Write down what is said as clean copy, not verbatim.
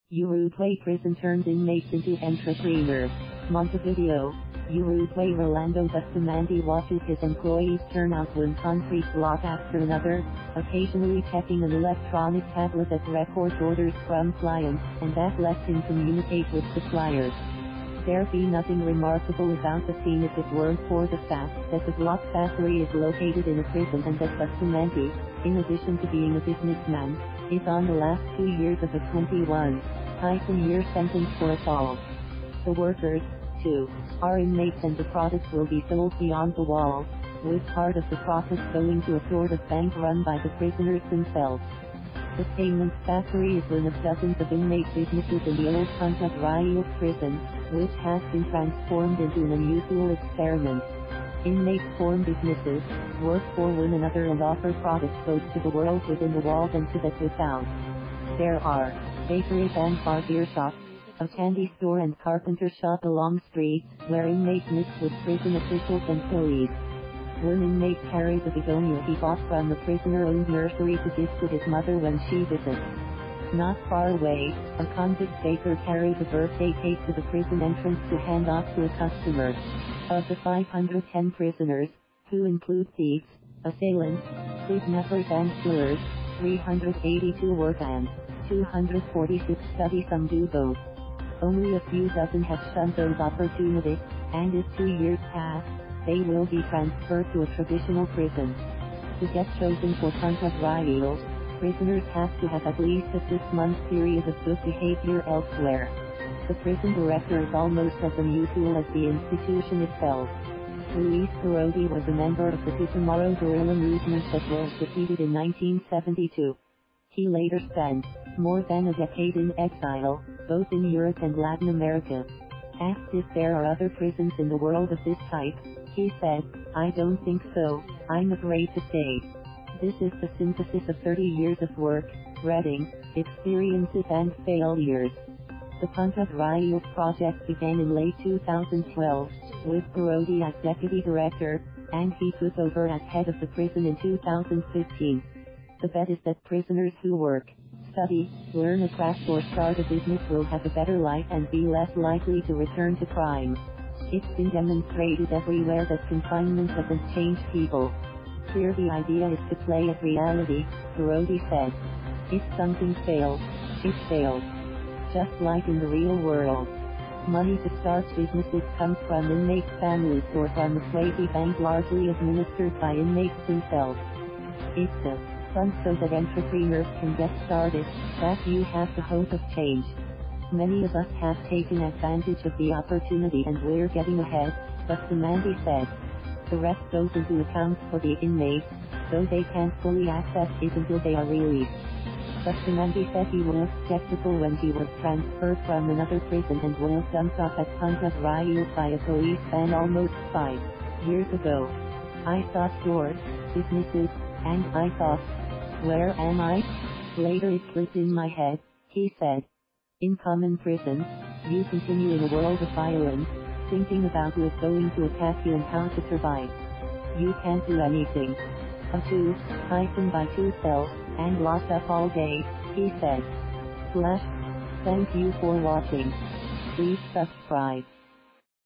Uruguay prison turns inmates into entrepreneurs. Montevideo, Uruguay. Rolando Bustamante watches his employees turn out one concrete block after another, occasionally checking an electronic tablet that records orders from clients, and that lets him communicate with suppliers. There'd be nothing remarkable about the scene if it weren't for the fact that the block factory is located in a prison and that Bustamante, in addition to being a businessman, is on the last 2 years of a 21-year sentence for assault. The workers, too, are inmates, and the products will be sold beyond the walls, with part of the profits going to a sort of bank run by the prisoners themselves. The payment factory is one of dozens of inmate businesses in the old Punta de Rieles prison, which has been transformed into an unusual experiment. Inmates form businesses, work for one another, and offer products both to the world within the walls and to that without. There are bakeries and barbershops, a candy store and carpenter shop along streets, where inmates mix with prison officials and police. One inmate carries a begonia he bought from the prisoner-owned nursery to give to his mother when she visits. Not far away, a convict-baker carries a birthday cake to the prison entrance to hand off to a customer. Of the 510 prisoners, who include thieves, assailants, kidnappers and killers, 382 work and 246 study. Some do both. Only a few dozen have shunned those opportunities, and if 2 years pass, they will be transferred to a traditional prison. To get chosen for Punta de Rieles, prisoners have to have at least a 6-month period of good behavior elsewhere. The prison director is almost as unusual as the institution itself. Parodi was a member of the Tupamaro guerrilla movement that was defeated in 1972. He later spent more than a decade in exile, both in Europe and Latin America. Asked if there are other prisons in the world of this type, he said, "I don't think so, I'm afraid to say." This is the synthesis of 30 years of work, reading, experiences and failures. The Punta de Rieles project began in late 2012, with Parodi as deputy director, and he took over as head of the prison in 2015. The bet is that prisoners who work, study, learn a craft or start a business will have a better life and be less likely to return to crime. It's been demonstrated everywhere that confinement doesn't change people. Here the idea is to play at reality, Parodi said. If something fails, it fails. Just like in the real world. Money to start businesses comes from inmates' families or from a quasi-bank largely administered by inmates themselves. It's a fund so that entrepreneurs can get started, that you have the hope of change. Many of us have taken advantage of the opportunity and we're getting ahead, Bustamante said. The rest goes into accounts for the inmates, so they can't fully access it until they are released. Bustamante said he was skeptical when he was transferred from another prison and was dumped off at Punta de Rieles by a police van almost 5 years ago. "I saw stores, businesses, and I thought, where am I? Later it clicked in my head," he said. In common prisons, you continue in a world of violence, thinking about who is going to attack you and how to survive. You can't do anything. A 2-by-2 cell, and locked up all day, he said. Thank you for watching. Please subscribe.